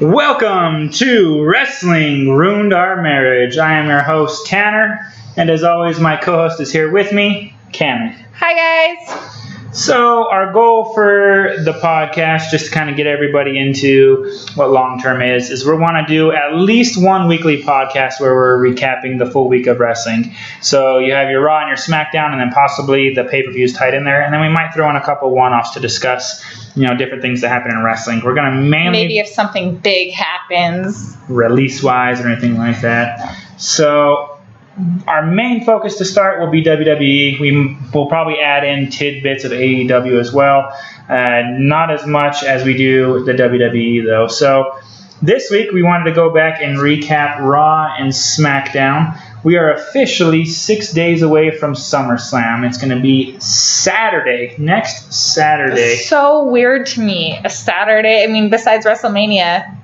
Welcome to Wrestling Ruined Our Marriage. I am your host, Tanner, and as always, my co-host is here with me, Cameron. Hi, guys. So our goal for the podcast, just to kind of get everybody into what long-term is we want to do at least one weekly podcast where we're recapping the full week of wrestling. So you have your Raw and your Smackdown, and then possibly the pay-per-views tied in there, and then we might throw in a couple one-offs to discuss, different things that happen in wrestling. We're going to maybe if something big happens, release-wise or anything like that. So our main focus to start will be WWE. We will probably add in tidbits of AEW as well. Not as much as we do the WWE, though. So this week we wanted to go back and recap Raw and SmackDown. We are officially 6 days away from SummerSlam. It's going to be Saturday, next Saturday. It's so weird to me. A Saturday, besides WrestleMania,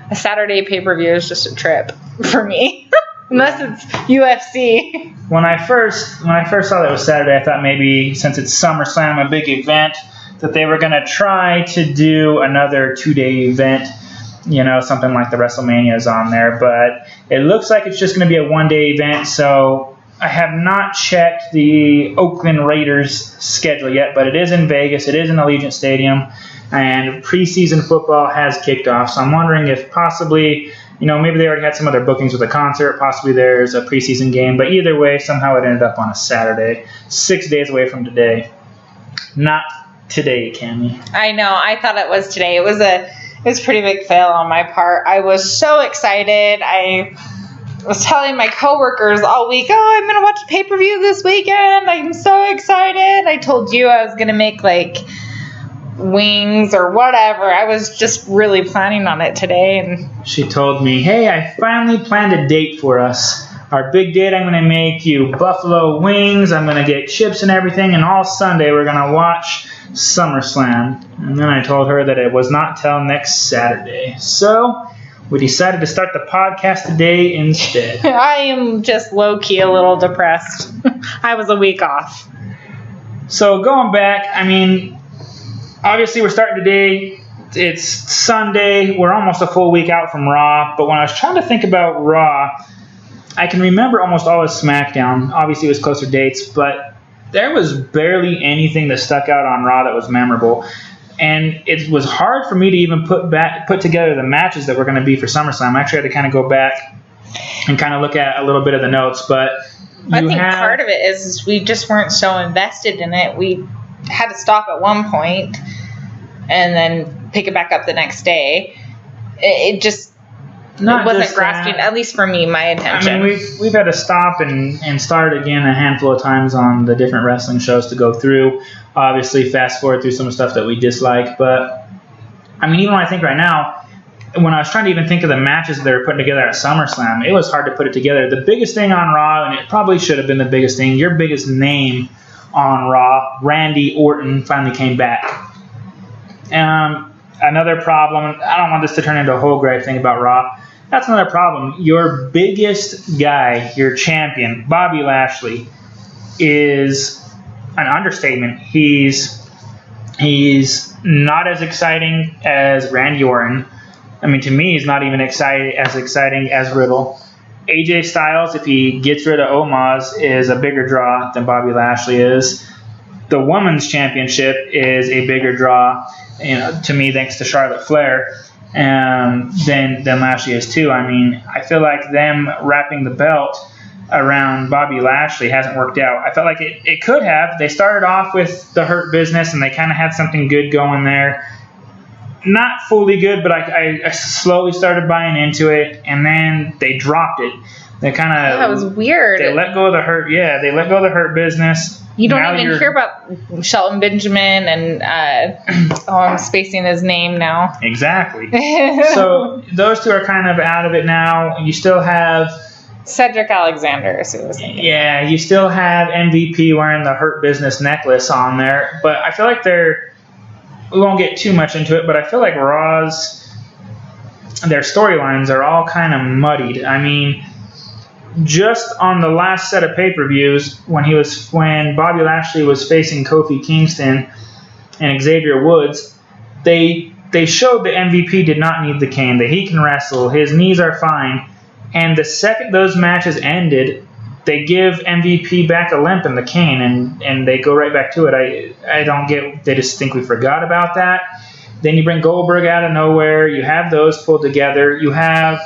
a Saturday pay-per-view is just a trip for me. Unless it's UFC. When I first saw that it was Saturday, I thought maybe since it's SummerSlam, a big event, that they were going to try to do another 2-day event, something like the WrestleManias on there. But it looks like it's just going to be a 1-day event. So I have not checked the Oakland Raiders schedule yet, but it is in Vegas. It is in Allegiant Stadium, and preseason football has kicked off. So I'm wondering if possibly, maybe they already had some other bookings with a concert. Possibly there's a preseason game. But either way, somehow it ended up on a Saturday, 6 days away from today. Not today, Cammy. I know. I thought it was today. It was a pretty big fail on my part. I was so excited. I was telling my coworkers all week, I'm going to watch a pay-per-view this weekend. I'm so excited. I told you I was going to make wings or whatever. I was just really planning on it today. And she told me, hey, I finally planned a date for us. Our big date, I'm going to make you buffalo wings. I'm going to get chips and everything. And all Sunday, we're going to watch SummerSlam. And then I told her that it was not till next Saturday. So we decided to start the podcast today instead. I am just low-key a little depressed. I was a week off. So going back, obviously we're starting today. It's Sunday. We're almost a full week out from Raw. But when I was trying to think about Raw, I can remember almost all of SmackDown. Obviously it was closer dates, but there was barely anything that stuck out on Raw that was memorable. And it was hard for me to even put together the matches that were going to be for SummerSlam. I actually had to kind of go back and kind of look at a little bit of the notes. But I think part of it is we just weren't so invested in it. We had to stop at one point and then pick it back up the next day. It wasn't grasping, at least for me, my attention. We've had to stop and start again a handful of times on the different wrestling shows to go through. Obviously, fast forward through some of the stuff that we dislike. But, even when I think right now, when I was trying to even think of the matches that they were putting together at SummerSlam, it was hard to put it together. The biggest thing on Raw, and it probably should have been the biggest thing, your biggest name on Raw, Randy Orton, finally came back. Another problem, I don't want this to turn into a whole gripe thing about Raw. That's another problem. Your biggest guy, your champion, Bobby Lashley, is an understatement. He's not as exciting as Randy Orton. To me, he's not even as exciting as Riddle. AJ Styles, if he gets rid of Omos, is a bigger draw than Bobby Lashley is. The Women's Championship is a bigger draw, to me, thanks to Charlotte Flair, than Lashley is too. I feel like them wrapping the belt around Bobby Lashley hasn't worked out. I felt like it could have. They started off with the Hurt Business, and they kind of had something good going there. Not fully good, but I slowly started buying into it, and then they dropped it. They kind of... That was weird. They let go of the Hurt... Yeah, they let go of the Hurt Business. You don't even hear about Shelton Benjamin and... I'm spacing his name now. Exactly. So those two are kind of out of it now. You still have... Cedric Alexander is who I was thinking. Yeah, you still have MVP wearing the Hurt Business necklace on there, but I feel like we won't get too much into it, but I feel like Raw's, their storylines are all kind of muddied. Just on the last set of pay-per-views, when Bobby Lashley was facing Kofi Kingston and Xavier Woods, they they showed that MVP did not need the cane, that he can wrestle, his knees are fine. And the second those matches ended, they give MVP back a limp in the cane, and they go right back to it. I don't get, they just think we forgot about that. Then you bring Goldberg out of nowhere. You have those pulled together. You have,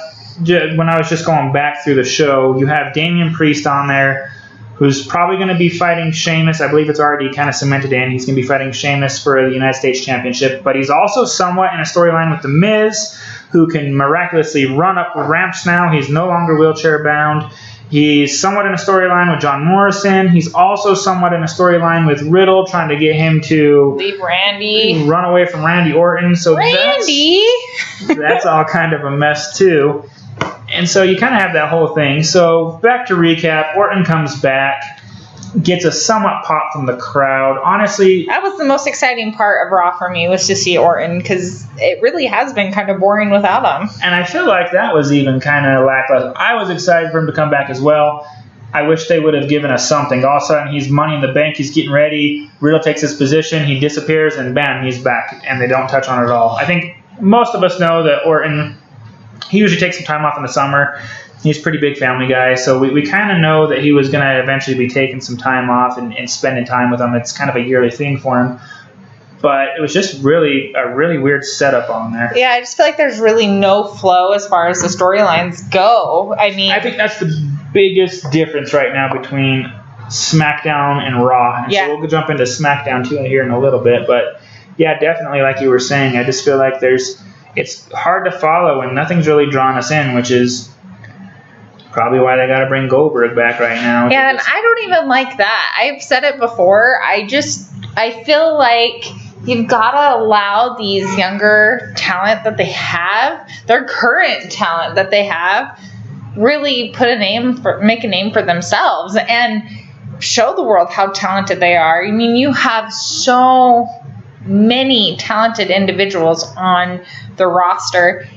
when I was just going back through the show, you have Damian Priest on there, who's probably going to be fighting Sheamus. I believe it's already kind of cemented in. He's going to be fighting Sheamus for the United States Championship. But he's also somewhat in a storyline with The Miz, who can miraculously run up ramps now. He's no longer wheelchair bound. He's somewhat in a storyline with John Morrison. He's also somewhat in a storyline with Riddle, trying to get him to leave Randy, run away from Randy Orton. So Randy, that's all kind of a mess too. And so you kind of have that whole thing. So back to recap, Orton comes back, gets a somewhat pop from the crowd. Honestly, that was the most exciting part of Raw for me, was to see Orton, because it really has been kind of boring without him. And I feel like that was even kind of lackluster. I was excited for him to come back as well. I wish they would have given us something. All of a sudden, he's Money in the Bank, he's getting ready, Riddle takes his position, he disappears, and bam, he's back. And they don't touch on it at all. I think most of us know that Orton, he usually takes some time off in the summer. He's a pretty big family guy, so we kind of know that he was going to eventually be taking some time off and spending time with them. It's kind of a yearly thing for him. But it was just really a really weird setup on there. Yeah, I just feel like there's really no flow as far as the storylines go. I think that's the biggest difference right now between SmackDown and Raw. And yeah. So we'll jump into SmackDown too here in a little bit. But yeah, definitely like you were saying, I just feel like it's hard to follow and nothing's really drawn us in, which is probably why they got to bring Goldberg back right now. Yeah, and I don't even like that. I've said it before. I feel like you've got to allow these younger talent that they have, their current talent that they have, really make a name for themselves and show the world how talented they are. I mean, you have so many talented individuals on the roster,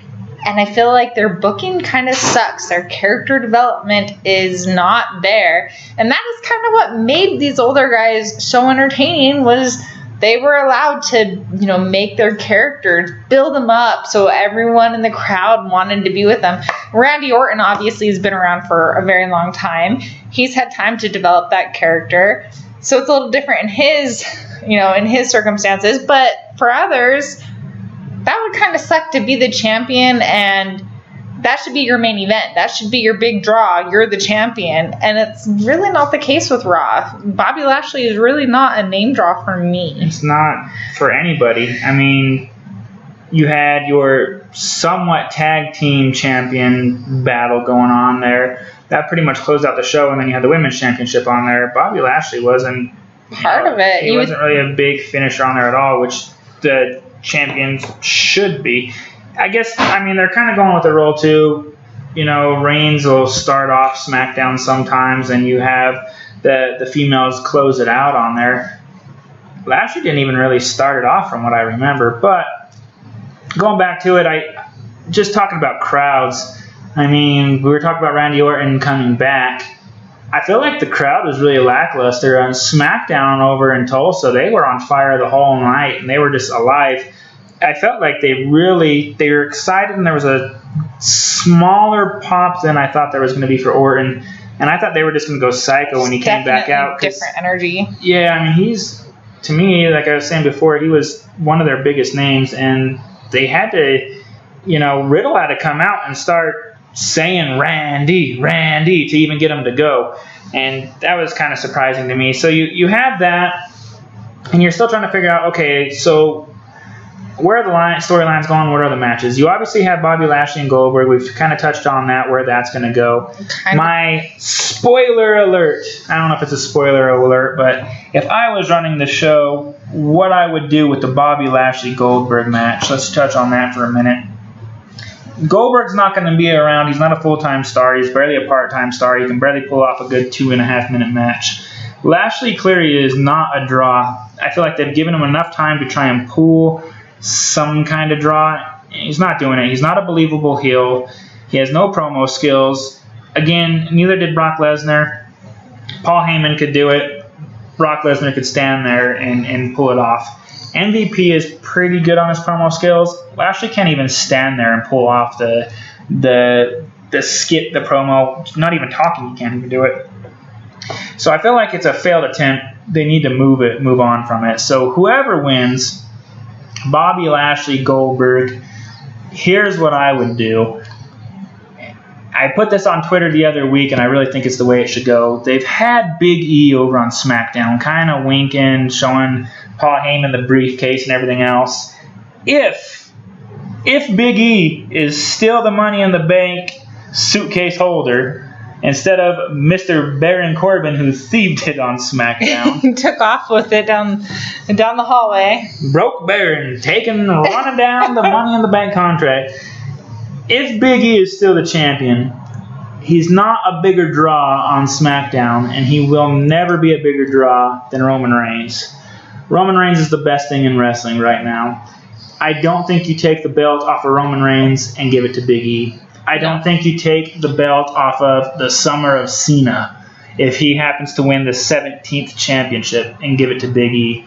and I feel like their booking kind of sucks. Their character development is not there. And that is kind of what made these older guys so entertaining, was they were allowed to, make their characters, build them up so everyone in the crowd wanted to be with them. Randy Orton obviously has been around for a very long time. He's had time to develop that character. So it's a little different in his circumstances. But for others, that would kind of suck to be the champion, and that should be your main event. That should be your big draw. You're the champion. And it's really not the case with Raw. Bobby Lashley is really not a name draw for me. It's not for anybody. I mean, you had your somewhat tag team champion battle going on there. That pretty much closed out the show, and then you had the women's championship on there. Bobby Lashley wasn't part of it. He wasn't really a big finisher on there at all, which the champions should be. I guess, they're kind of going with the role too. Reigns will start off SmackDown sometimes, and you have the females close it out on there. Lashley didn't even really start it off from what I remember. But going back to it, just talking about crowds, we were talking about Randy Orton coming back. I feel like the crowd was really lackluster. On SmackDown over in Tulsa, they were on fire the whole night, and they were just alive. I felt like they were excited, and there was a smaller pop than I thought there was going to be for Orton. And I thought they were just going to go psycho when he came back out. Different energy. Yeah, he's, to me, like I was saying before, he was one of their biggest names, and they had to, Riddle had to come out and start saying Randy to even get him to go. And that was kind of surprising to me. So you have that, and you're still trying to figure out, okay, so where are the storylines going? What are the matches? You obviously have Bobby Lashley and Goldberg. We've kind of touched on that, where that's going to go. My spoiler alert. I don't know if it's a spoiler alert, but if I was running the show, what I would do with the Bobby Lashley-Goldberg match. Let's touch on that for a minute. Goldberg's not going to be around. He's not a full-time star. He's barely a part-time star. He can barely pull off a good 2.5-minute match. Lashley clearly is not a draw. I feel like they've given him enough time to try and pull some kind of draw. He's not doing it. He's not a believable heel. He has no promo skills. Again, neither did Brock Lesnar. Paul Heyman could do it. Brock Lesnar could stand there and pull it off. MVP is pretty good on his promo skills. Lashley can't even stand there and pull off the skit, the promo. Not even talking, he can't even do it. So I feel like it's a failed attempt. They need to move on from it. So whoever wins, Bobby Lashley, Goldberg, here's what I would do. I put this on Twitter the other week, and I really think it's the way it should go. They've had Big E over on SmackDown, kind of winking, showing Paul Heyman the briefcase and everything else. If Big E is still the Money in the Bank suitcase holder, instead of Mr. Baron Corbin, who thieved it on SmackDown. He took off with it down the hallway. Broke Baron, running down the Money in the Bank contract. If Big E is still the champion, he's not a bigger draw on SmackDown, and he will never be a bigger draw than Roman Reigns. Roman Reigns is the best thing in wrestling right now. I don't think you take the belt off of Roman Reigns and give it to Big E. I don't think you take the belt off of the Summer of Cena if he happens to win the 17th championship and give it to Big E.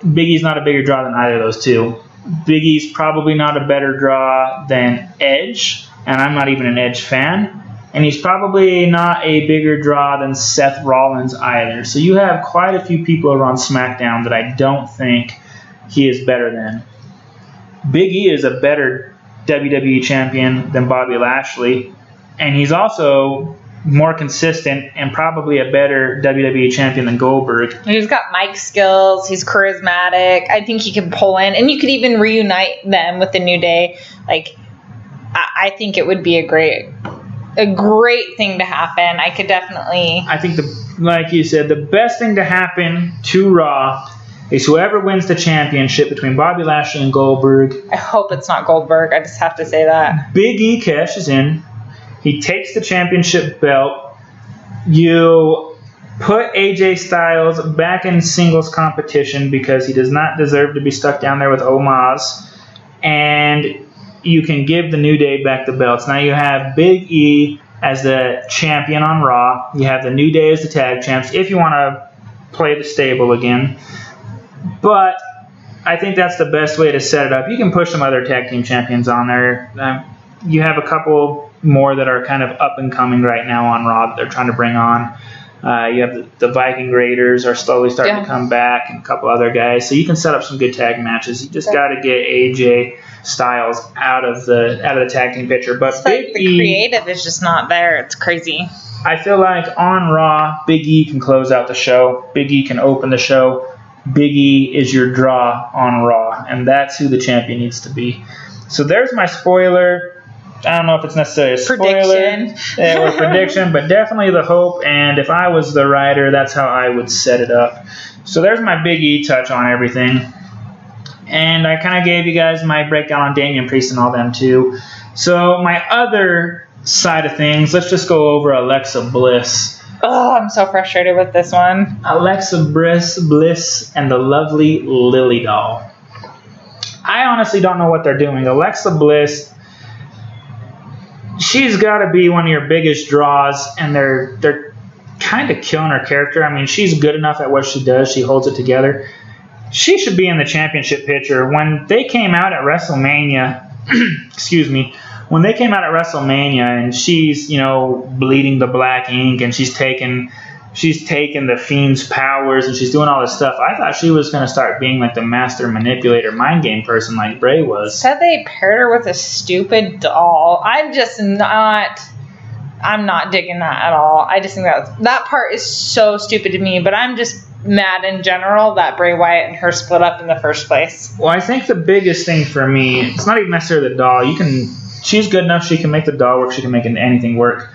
Big E's not a bigger draw than either of those two. Big E's probably not a better draw than Edge, and I'm not even an Edge fan. And he's probably not a bigger draw than Seth Rollins either. So you have quite a few people who are on SmackDown that I don't think he is better than. Big E is a better WWE champion than Bobby Lashley, and he's also more consistent and probably a better WWE champion than Goldberg. He's got mic skills. He's charismatic. I think he can pull in, and you could even reunite them with the New Day. Like, I think it would be a great thing to happen. I think like you said, the best thing to happen to Raw is whoever wins the championship between Bobby Lashley and Goldberg. I hope it's not Goldberg. I just have to say that. Big E cashes in. He takes the championship belt. You put AJ Styles back in singles competition because he does not deserve to be stuck down there with Omos. And you can give the New Day back the belts. Now you have Big E as the champion on Raw. You have the New Day as the tag champs if you want to play the stable again. But I think that's the best way to set it up. You can push some other tag team champions on there. You have a couple more that are kind of up and coming right now on Raw that they're trying to bring on. You have the Viking Raiders are slowly starting to come back, and a couple other guys. So you can set up some good tag matches. You just got to get AJ Styles out of the tag team picture. But it's like the creative is just not there. It's crazy. I feel like on Raw, Big E can close out the show. Big E can open the show. Big E is your draw on Raw, and that's who the champion needs to be. So there's my spoiler. I don't know if it's necessarily a spoiler or prediction, but definitely the hope. And if I was the writer, that's how I would set it up. So there's my Big E touch on everything. And I kind of gave you guys my breakdown on Damian Priest and all them too. So my other side of things, let's just go over Alexa Bliss. Oh, I'm so frustrated with this one. Alexa Bliss and the lovely Lily doll. I honestly don't know what they're doing. Alexa Bliss, she's got to be one of your biggest draws, and they're kind of killing her character. I mean, she's good enough at what she does. She holds it together. She should be in the championship picture. When they came out at WrestleMania, excuse me, when they came out at WrestleMania and she's, bleeding the black ink and she's taking the Fiend's powers and she's doing all this stuff, I thought she was going to start being like the master manipulator, mind game person like Bray was. Said they paired her with a stupid doll. I'm not digging that at all. I just think that part is so stupid to me, but I'm just mad in general that Bray Wyatt and her split up in the first place. Well, I think the biggest thing for me, it's not even necessarily the doll. She's good enough, she can make the doll work, she can make anything work.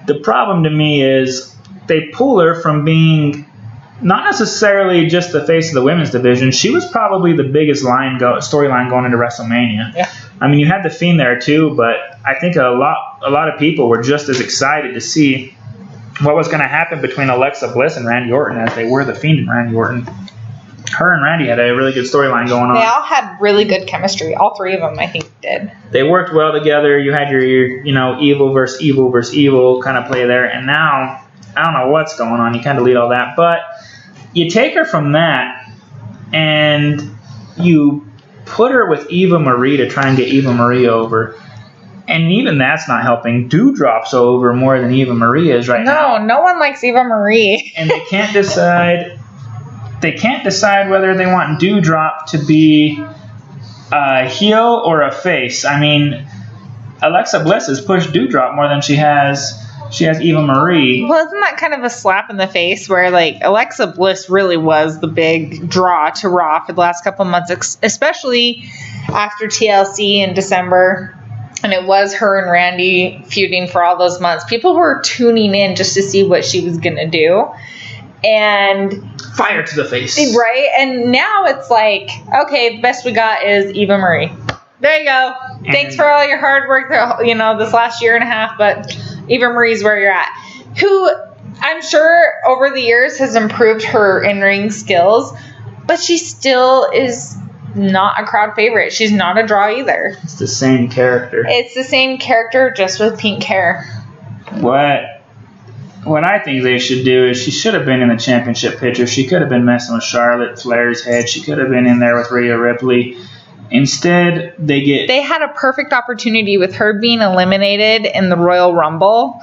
The problem to me is they pull her from being not necessarily just the face of the women's division. She was probably the biggest storyline going into WrestleMania. Yeah. I mean, you had the Fiend there too, but I think a lot of people were just as excited to see what was going to happen between Alexa Bliss and Randy Orton as they were the Fiend and Randy Orton. Her and Randy had a really good storyline going on. They all had really good chemistry. All three of them, I think, did. They worked well together. You had your evil versus evil kind of play there. And now, I don't know what's going on. You kind of lead all that. But you take her from that, and you put her with Eva Marie to try and get Eva Marie over. And even that's not helping. Dewdrop's over more than Eva Marie is right now. No one likes Eva Marie. And they can't decide. They can't decide whether they want Dewdrop to be a heel or a face. I mean, Alexa Bliss has pushed Dewdrop more than she has Eva Marie. Well, isn't that kind of a slap in the face where, like, Alexa Bliss really was the big draw to Raw for the last couple of months, especially after TLC in December. And it was her and Randy feuding for all those months. People were tuning in just to see what she was going to do. And fire to the face. Right? And now it's like, okay, the best we got is Eva Marie. There you go. And thanks for all your hard work, this last year and a half, but Eva Marie's where you're at. Who I'm sure over the years has improved her in-ring skills, but she still is not a crowd favorite. She's not a draw either. It's the same character. It's the same character, just with pink hair. What I think they should do is she should have been in the championship picture. She could have been messing with Charlotte Flair's head. She could have been in there with Rhea Ripley. Instead, they had a perfect opportunity with her being eliminated in the Royal Rumble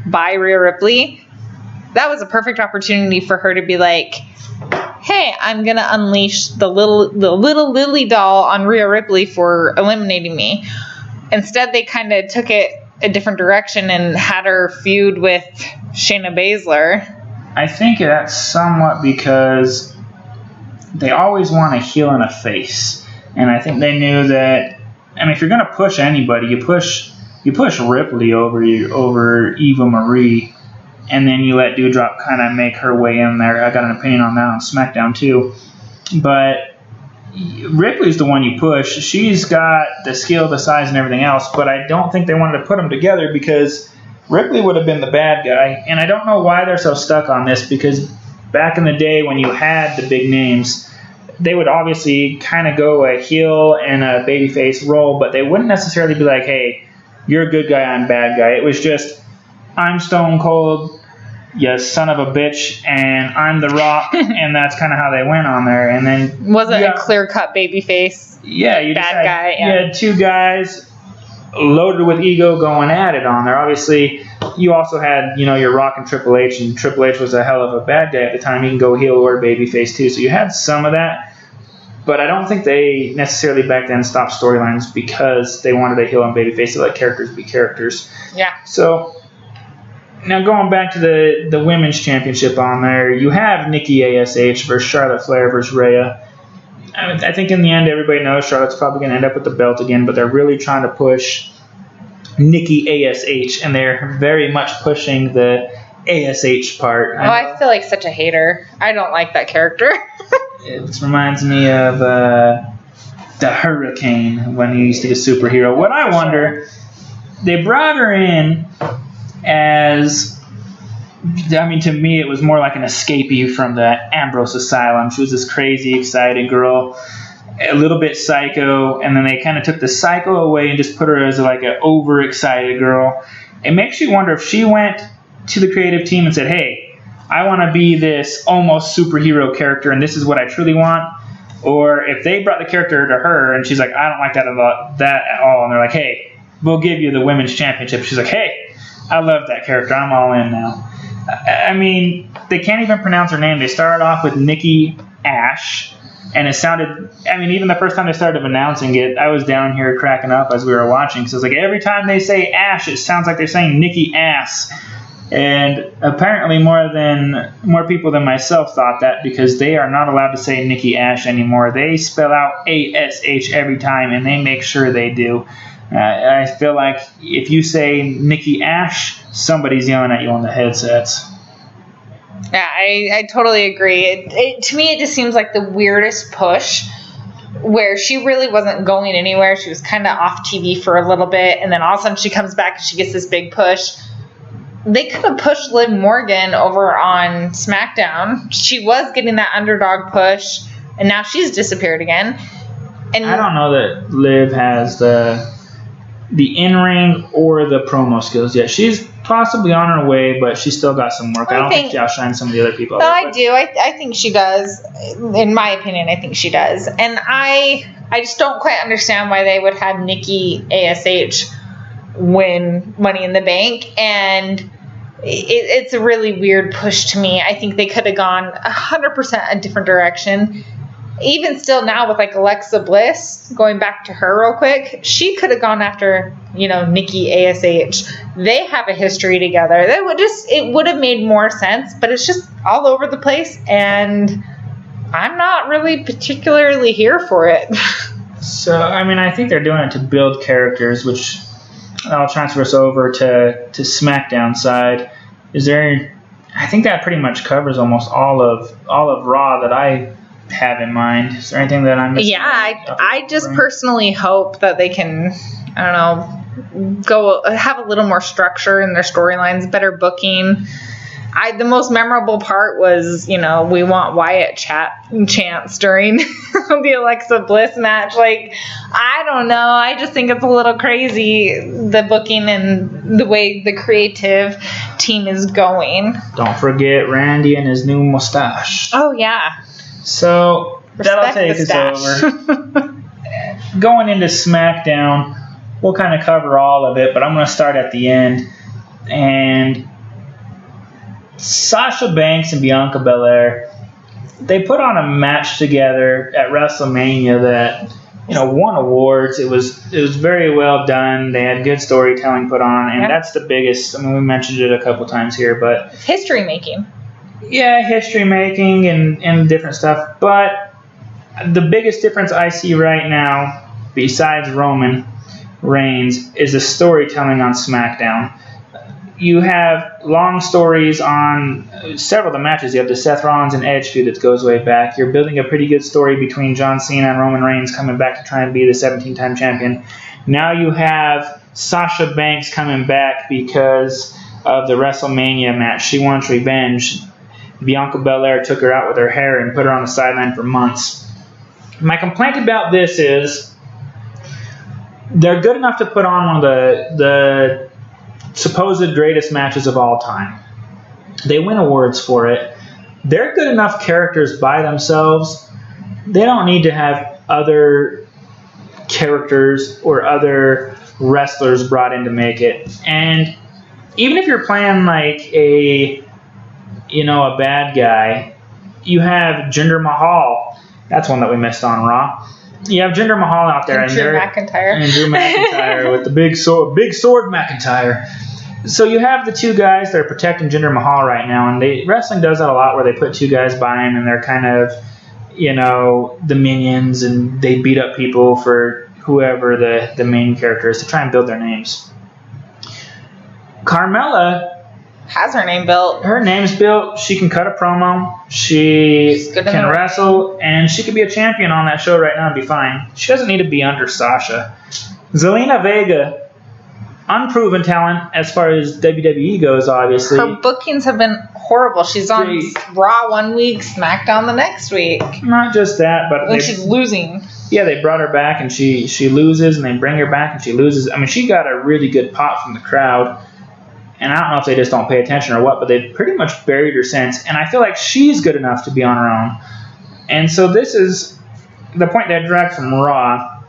by Rhea Ripley. That was a perfect opportunity for her to be like, hey, I'm going to unleash the little Lily doll on Rhea Ripley for eliminating me. Instead, they kind of took it a different direction and had her feud with Shayna Baszler. I think that's somewhat because they always want a heel and a face. And I think they knew that, if you're going to push anybody, you push Ripley over Eva Marie, and then you let Dewdrop kind of make her way in there. I got an opinion on that on Smackdown too. But Ripley's the one you push. She's got the skill, the size, and everything else, but I don't think they wanted to put them together because Ripley would have been the bad guy. And I don't know why they're so stuck on this, because back in the day when you had the big names, they would obviously kind of go a heel and a babyface role, but they wouldn't necessarily be like, hey, you're a good guy, I'm a bad guy. It was just, I'm Stone Cold, you son of a bitch, and I'm The Rock, and that's kind of how they went on there. And then was it a clear-cut babyface? Yeah, you bad guy. You had two guys loaded with ego going at it on there. Obviously, you also had, your Rock and Triple H was a hell of a bad guy at the time. He can go heel or babyface too. So you had some of that, but I don't think they necessarily back then stopped storylines because they wanted a heel and babyface to let characters be characters. Yeah. So now going back to the women's championship on there, you have Nikki ASH versus Charlotte Flair versus Rhea. I think in the end, everybody knows Charlotte's probably going to end up with the belt again, but they're really trying to push Nikki ASH, and they're very much pushing the ASH part. I feel like such a hater. I don't like that character. It reminds me of the Hurricane when he used to be a superhero. What I wonder, they brought her in as... to me, it was more like an escapee from the Ambrose Asylum. She was this crazy, excited girl, a little bit psycho, and then they kind of took the psycho away and just put her as like an overexcited girl. It makes you wonder if she went to the creative team and said, hey, I want to be this almost superhero character, and this is what I truly want. Or if they brought the character to her, and she's like, I don't like that at all, and they're like, hey, we'll give you the women's championship. She's like, hey, I love that character. I'm all in now. They can't even pronounce her name. They started off with Nikki Ash, and it sounded, even the first time they started announcing it, I was down here cracking up as we were watching, because it's like every time they say Ash, it sounds like they're saying Nikki Ass. And apparently more people than myself thought that, because they are not allowed to say Nikki Ash anymore. They spell out ASH every time, and they make sure they do. I feel like if you say Nikki Ash, somebody's yelling at you on the headsets. Yeah, I totally agree. To me, it just seems like the weirdest push, where she really wasn't going anywhere. She was kind of off TV for a little bit, and then all of a sudden she comes back and she gets this big push. They could have pushed Liv Morgan over on SmackDown. She was getting that underdog push, and now she's disappeared again. And I don't know that Liv has the in-ring or the promo skills yet. She's possibly on her way, but she's still got some work. I don't think she outshines some of the other people. No, I do. I think she does. In my opinion, I think she does. And I just don't quite understand why they would have Nikki ASH win Money in the Bank. And it's a really weird push to me. I think they could have gone 100% a different direction. Even still now with like Alexa Bliss, going back to her real quick, she could have gone after, Nikki ASH. They have a history together. It would have made more sense, but it's just all over the place, and I'm not really particularly here for it. So, I think they're doing it to build characters, which I'll transfer us over to Smackdown side. I think that pretty much covers almost all of Raw that I have in mind. Is there anything that I'm missing? Yeah, I just personally hope that they can, go have a little more structure in their storylines, better booking. The most memorable part was, we want Wyatt chants during the Alexa Bliss match. Like, I don't know. I just think it's a little crazy, the booking and the way the creative team is going. Don't forget Randy and his new mustache. Oh, yeah. So, that'll take us over. Going into SmackDown, we'll kind of cover all of it, but I'm going to start at the end. And Sasha Banks and Bianca Belair, they put on a match together at WrestleMania that, won awards. It was very well done. They had good storytelling put on, and that's the biggest. We mentioned it a couple times here, but history making. Yeah, history making and different stuff. But the biggest difference I see right now, besides Roman Reigns, is the storytelling on SmackDown. You have long stories on several of the matches. You have the Seth Rollins and Edge feud that goes way back. You're building a pretty good story between John Cena and Roman Reigns coming back to try and be the 17-time champion. Now you have Sasha Banks coming back because of the WrestleMania match. She wants revenge. Bianca Belair took her out with her hair and put her on the sideline for months. My complaint about this is they're good enough to put on one of the supposed greatest matches of all time. They win awards for it. They're good enough characters by themselves. They don't need to have other characters or other wrestlers brought in to make it. And even if you're playing like a bad guy, you have Jinder Mahal. That's one that we missed on Raw. You have Jinder Mahal out there. And Drew McIntyre with the big sword McIntyre. So you have the two guys that are protecting Jinder Mahal right now, and wrestling does that a lot where they put two guys by him and they're kind of, the minions, and they beat up people for whoever the main character is to try and build their names. Carmella has her name built. Her name's built. She can cut a promo. She can wrestle, and she could be a champion on that show right now and be fine. She doesn't need to be under Sasha. Zelina Vega, unproven talent as far as WWE goes, obviously. Her bookings have been horrible. She's on Raw one week, SmackDown the next week. Not just that, but when she's losing. Yeah, they brought her back, and she loses, and they bring her back, and she loses. She got a really good pop from the crowd. And I don't know if they just don't pay attention or what, but they've pretty much buried her since. And I feel like she's good enough to be on her own. And so this is the point that dragged from Raw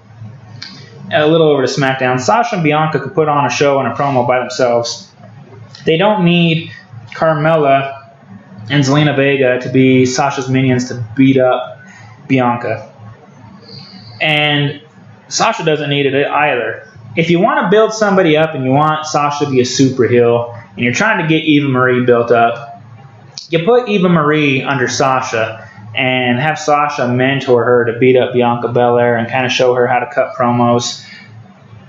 a little over to SmackDown. Sasha and Bianca could put on a show and a promo by themselves. They don't need Carmella and Zelina Vega to be Sasha's minions to beat up Bianca. And Sasha doesn't need it either. If you want to build somebody up and you want Sasha to be a super heel and you're trying to get Eva Marie built up, you put Eva Marie under Sasha and have Sasha mentor her to beat up Bianca Belair and kind of show her how to cut promos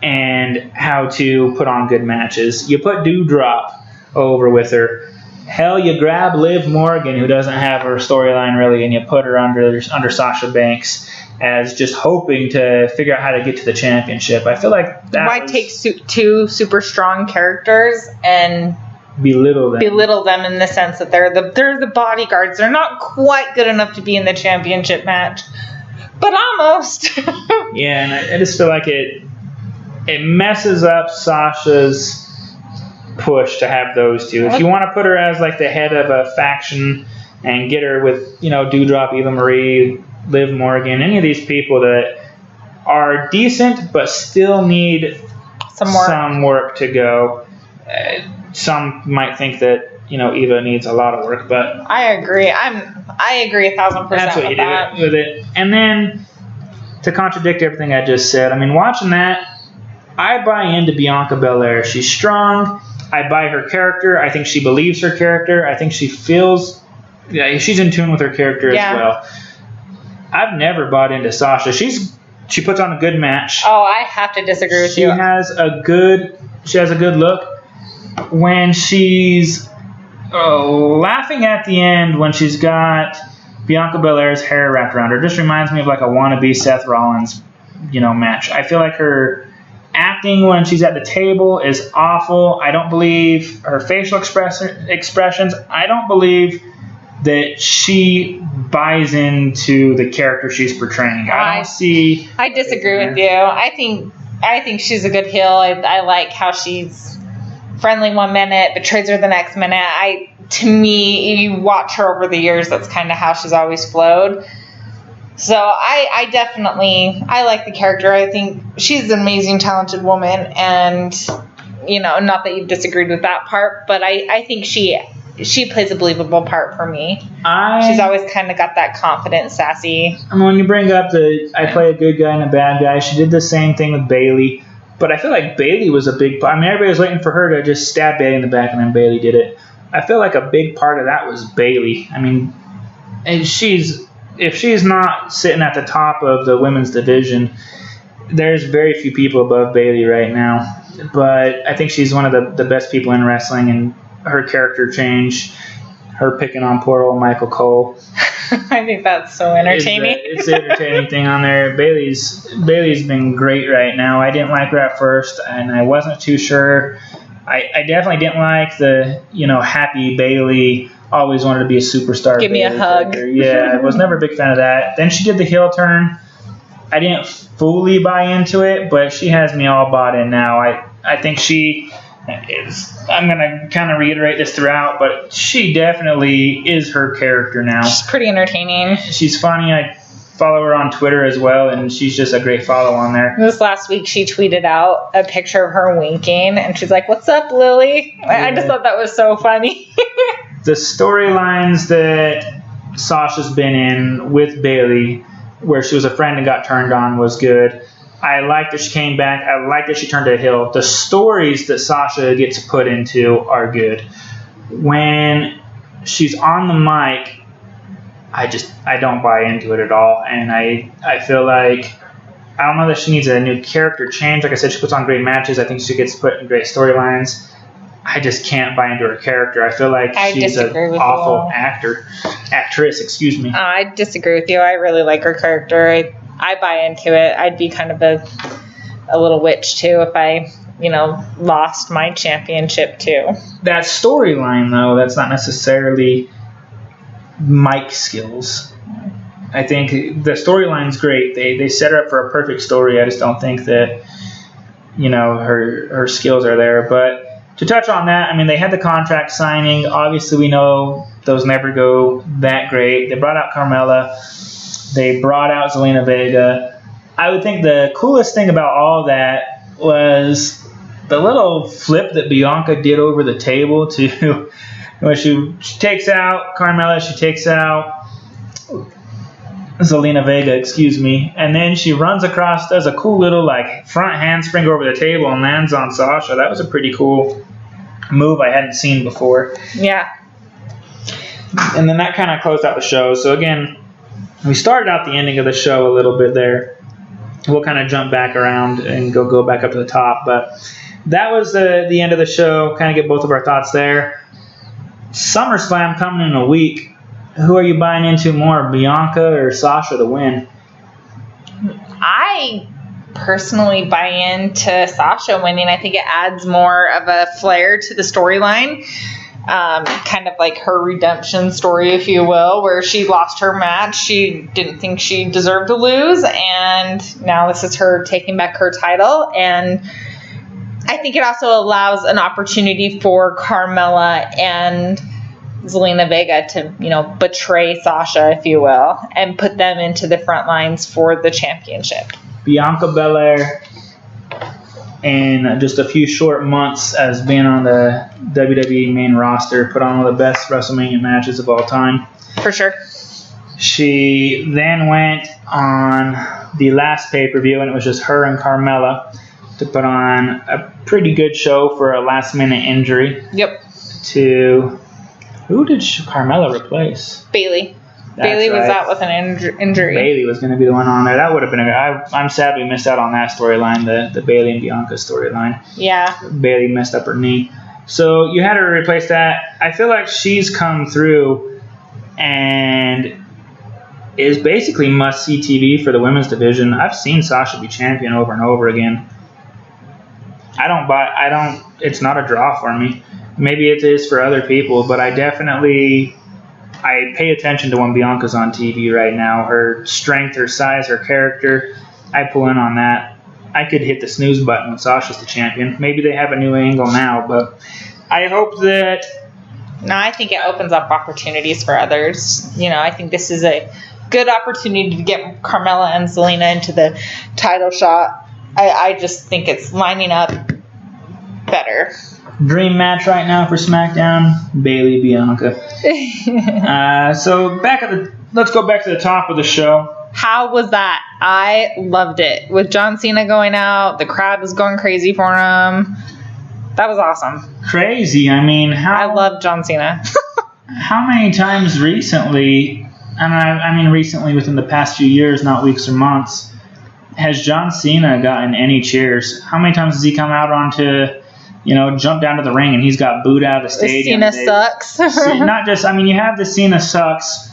and how to put on good matches. You put Doudrop over with her. Hell, you grab Liv Morgan, who doesn't have her storyline really, and you put her under Sasha Banks as just hoping to figure out how to get to the championship. I feel like that might take two super strong characters and belittle them in the sense that they're the bodyguards. They're not quite good enough to be in the championship match, but almost. Yeah, and I just feel like it messes up Sasha's push to have those two. If you want to put her as like the head of a faction and get her with, Doudrop, Eva Marie, Liv Morgan, any of these people that are decent but still need some work to go. Some might think that Eva needs a lot of work, but I agree. I agree 1,000% that's what with you that. do with it. And then to contradict everything I just said, I mean, watching that, I buy into Bianca Belair. She's strong. I buy her character. I think she believes her character. I think she feels, she's in tune with her character as well. I've never bought into Sasha. She puts on a good match. Oh, I have to disagree with you. She has a good look. When she's laughing at the end when she's got Bianca Belair's hair wrapped around her, just reminds me of like a wannabe Seth Rollins, match. I feel like her acting when she's at the table is awful. I don't believe her facial expressions. I don't believe that she buys into the character she's portraying. I disagree with you. I think she's a good heel. I like how she's friendly one minute, betrays her the next minute. To me, you watch her over the years, that's kind of how she's always flowed. So I definitely like the character. I think she's an amazing, talented woman, and not that you've disagreed with that part, but I think she plays a believable part for me. She's always kind of got that confident, sassy. I mean, when you bring up I play a good guy and a bad guy, she did the same thing with Bayley. But I feel like Bayley was a big part. I mean, everybody was waiting for her to just stab Bayley in the back, and then Bayley did it. I feel like a big part of that was Bayley. I mean, and if she's not sitting at the top of the women's division, there's very few people above Bayley right now. But I think she's one of the best people in wrestling, and her character change, her picking on poor old Michael Cole. I think that's so entertaining. It's an entertaining thing on there. Bayley's been great right now. I didn't like her at first, and I wasn't too sure. I definitely didn't like the happy Bayley. Always wanted to be a superstar. Give me a hug. Character. Yeah, I was never a big fan of that. Then she did the heel turn. I didn't fully buy into it, but she has me all bought in now. I think she is. I'm gonna kind of reiterate this throughout, but she definitely is her character now. She's pretty entertaining. She's funny. I follow her on Twitter as well, and she's just a great follow on there. This last week, she tweeted out a picture of her winking, and she's like, "What's up, Lily?" I just thought that was so funny. The storylines that Sasha's been in with Bayley, where she was a friend and got turned on, was good. I like that she came back. I like that she turned a heel. The stories that Sasha gets put into are good. When she's on the mic, I don't buy into it at all. And I feel like, I don't know that she needs a new character change. Like I said, she puts on great matches. I think she gets put in great storylines. I just can't buy into her character. I feel like she's an awful actress, excuse me. I disagree with you. I really like her character. I buy into it. I'd be kind of a little witch too if I, lost my championship too. That storyline though, that's not necessarily mic skills. I think the storyline's great. They set her up for a perfect story. I just don't think that, her skills are there. But to touch on that, I mean, they had the contract signing. Obviously, we know those never go that great. They brought out Carmella. They brought out Zelina Vega. I would think the coolest thing about all that was the little flip that Bianca did over the table to when she takes out Carmella, she takes out Zelina Vega, and then she runs across, does a cool little front handspring over the table and lands on Sasha. That was a pretty cool move I hadn't seen before. Yeah. And then that kind of closed out the show. So again, we started out the ending of the show a little bit there. We'll kind of jump back around and go back up to the top. But that was the end of the show. Kind of get both of our thoughts there. SummerSlam coming in a week. Who are you buying into more, Bianca or Sasha to win? I personally buy into Sasha winning. I think it adds more of a flair to the storyline. Kind of like her redemption story, if you will, where she lost her match. She didn't think she deserved to lose, and now this is her taking back her title. And I think it also allows an opportunity for Carmella and Zelina Vega to, betray Sasha, if you will, and put them into the front lines for the championship. Bianca Belair, in just a few short months as being on the WWE main roster, put on one of the best WrestleMania matches of all time. For sure. She then went on the last pay-per-view, and it was just her and Carmella to put on a pretty good show for a last-minute injury. Yep. Who did Carmella replace? Bayley. That's Bayley was right. out with an injury. Bayley was going to be the one on there. That would have been I'm sad we missed out on that storyline, the Bayley and Bianca storyline. Yeah. Bayley messed up her knee. So you had her replace that. I feel like she's come through and is basically must-see TV for the women's division. I've seen Sasha be champion over and over again. It's not a draw for me. Maybe it is for other people, but I pay attention to when Bianca's on TV right now. Her strength, her size, her character, I pull in on that. I could hit the snooze button when Sasha's the champion. Maybe they have a new angle now, but I hope that... No, I think it opens up opportunities for others. I think this is a good opportunity to get Carmella and Zelina into the title shot. I just think it's lining up better. Dream match right now for SmackDown, Bayley Bianca. So let's go back to the top of the show. How was that? I loved it. With John Cena going out, the crowd was going crazy for him. That was awesome. Crazy. I mean, I love John Cena. How many times recently, and I mean recently within the past few years, not weeks or months, has John Cena gotten any cheers? How many times has he come out onto, jump down to the ring and he's got booed out of the stadium? Cena sucks. Not just, you have the Cena sucks,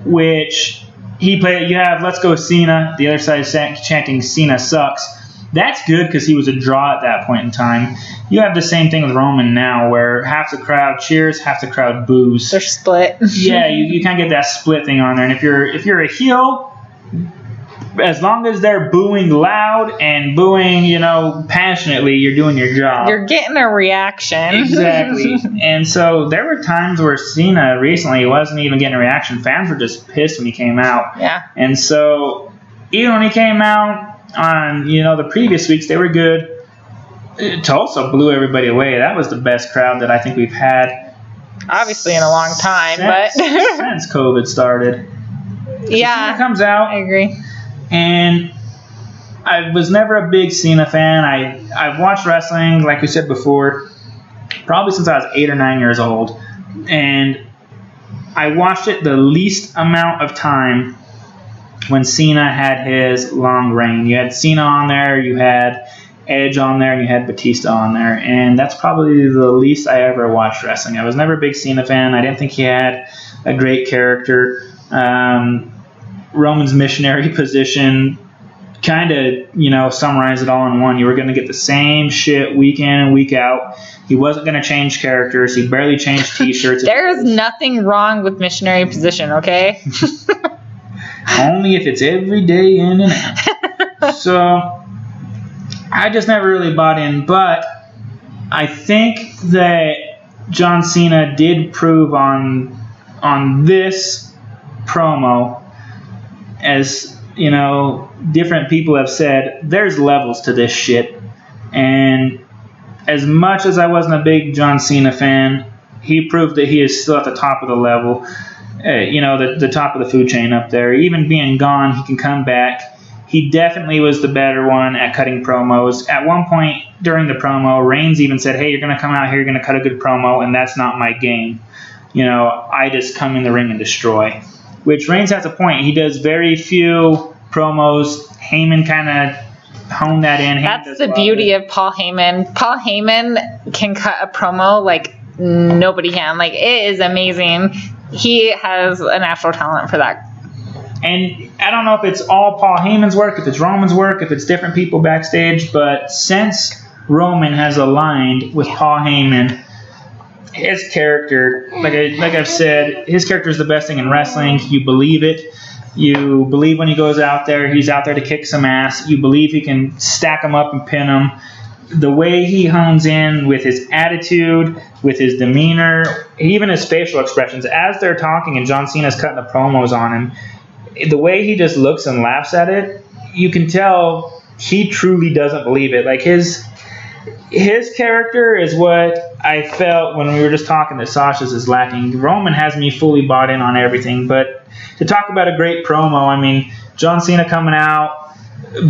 which you have Let's Go Cena, the other side is chanting Cena sucks. That's good because he was a draw at that point in time. You have the same thing with Roman now where half the crowd cheers, half the crowd boos. They're split. Yeah, you kind of get that split thing on there. And if you're a heel, as long as they're booing loud and booing, passionately, you're doing your job. You're getting a reaction. Exactly. And so there were times where Cena recently wasn't even getting a reaction. Fans were just pissed when he came out. Yeah. And so even when he came out on, the previous weeks, they were good. Tulsa blew everybody away. That was the best crowd that I think we've had. Obviously in a long time, since COVID started. Yeah. Cena comes out. I agree. And I was never a big Cena fan. I've watched wrestling, like we said before, probably since I was 8 or 9 years old. And I watched it the least amount of time when Cena had his long reign. You had Cena on there, you had Edge on there, and you had Batista on there. And that's probably the least I ever watched wrestling. I was never a big Cena fan. I didn't think he had a great character. Roman's missionary position kind of, summarize it all in one. You were going to get the same shit week in and week out. He wasn't going to change characters. He barely changed T-shirts. There is nothing wrong with missionary position, okay? Only if it's every day in and out. So I just never really bought in. But I think that John Cena did prove on this promo, as different people have said, there's levels to this shit. And as much as I wasn't a big John Cena fan, he proved that he is still at the top of the level, the top of the food chain up there. Even being gone, he can come back. He definitely was the better one at cutting promos. At one point during the promo, Reigns even said, hey, you're going to come out here, you're going to cut a good promo, and that's not my game. I just come in the ring and destroy. Which Reigns has a point. He does very few promos. Heyman kind of honed that in. That's the beauty of Paul Heyman. Paul Heyman can cut a promo like nobody can. Like, it is amazing. He has a natural talent for that. And I don't know if it's all Paul Heyman's work, if it's Roman's work, if it's different people backstage, but since Roman has aligned with Paul Heyman, his character, like I've said, his character is the best thing in wrestling. You believe it. You believe when he goes out there, he's out there to kick some ass. You believe he can stack them up and pin them. the way he hones in with his attitude, with his demeanor, even his facial expressions as they're talking and John Cena's cutting the promos on him, the way he just looks and laughs at it, you can tell he truly doesn't believe it. Like his character is what I felt when we were just talking that Sasha's is lacking. Roman has me fully bought in on everything, but to talk about a great promo, I mean, John Cena coming out,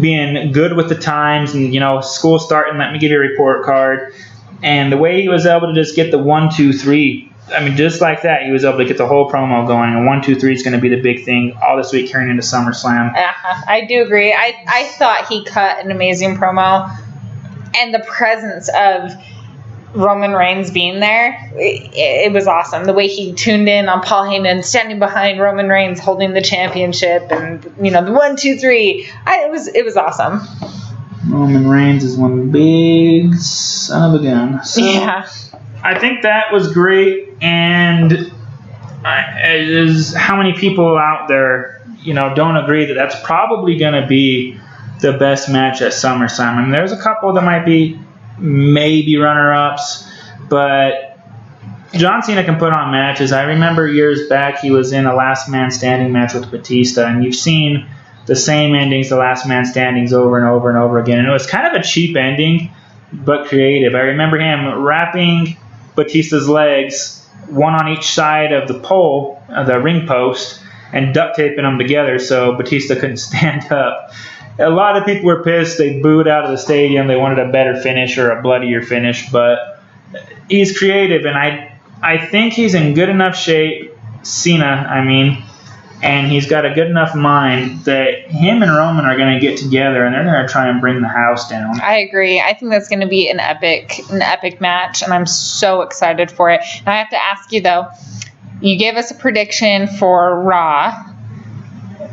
being good with the times, and school starting, let me give you a report card, and the way he was able to just get the 1, 2, 3. I mean, just like that, he was able to get the whole promo going, and 1, 2, 3 is going to be the big thing all this week carrying into SummerSlam. I do agree. I thought he cut an amazing promo, and the presence of Roman Reigns being there, it was awesome. The way he tuned in on Paul Heyman standing behind Roman Reigns holding the championship, and the 1, 2, 3. It was awesome. Roman Reigns is one big son of a gun. So yeah. I think that was great, and it is how many people out there don't agree that that's probably going to be the best match at SummerSlam. I mean, there's a couple that might be maybe runner-ups, but John Cena can put on matches. I remember years back he was in a Last Man Standing match with Batista, and you've seen the same endings, the Last Man Standings, over and over and over again, and it was kind of a cheap ending, but creative. I remember him wrapping Batista's legs, one on each side of the pole, the ring post, and duct taping them together so Batista couldn't stand up. A lot of people were pissed. They booed out of the stadium. They wanted a better finish or a bloodier finish, but he's creative, and I think he's in good enough shape, Cena, and he's got a good enough mind that him and Roman are going to get together, and they're going to try and bring the house down. I agree. I think that's going to be an epic match, and I'm so excited for it. Now I have to ask you, though, you gave us a prediction for Raw.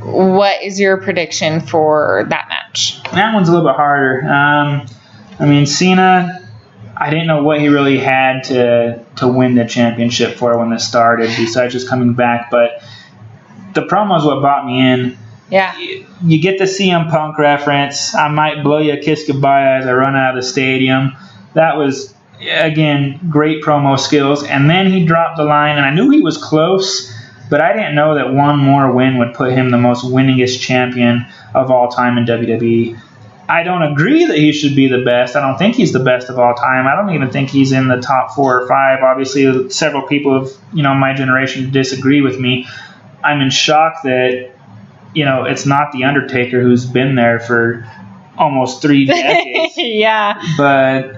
What is your prediction for that match? That one's a little bit harder. Cena, I didn't know what he really had to win the championship for when this started, besides just coming back. But the promo is what brought me in. Yeah. You get the CM Punk reference. I might blow you a kiss goodbye as I run out of the stadium. That was, again, great promo skills. And then he dropped the line, and I knew he was close, but I didn't know that one more win would put him the most winningest champion of all time in WWE. I don't agree that he should be the best. I don't think he's the best of all time. I don't even think he's in the top 4 or 5. Obviously, several people of my generation disagree with me. I'm in shock that it's not The Undertaker, who's been there for almost 3 decades. Yeah.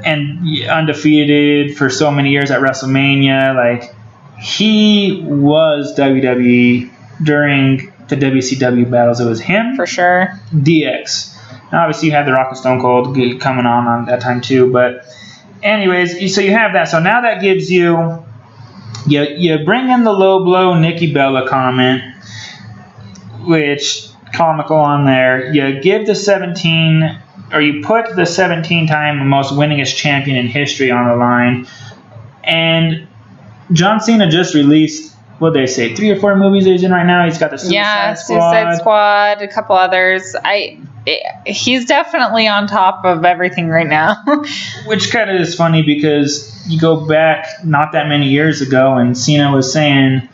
And undefeated for so many years at WrestleMania. Like, he was WWE during the WCW battles. It was him. For sure. DX. Now, obviously, you had The Rock and Stone Cold coming on that time, too. But anyways, so you have that. So now that gives you bring in the low blow Nikki Bella comment, which comical on there. You give the 17, or you put the 17-time most winningest champion in history on the line. And John Cena just released, what they say, 3 or 4 movies that he's in right now. He's got the Suicide Squad, a couple others. He's definitely on top of everything right now. Which kind of is funny because you go back not that many years ago and Cena was saying,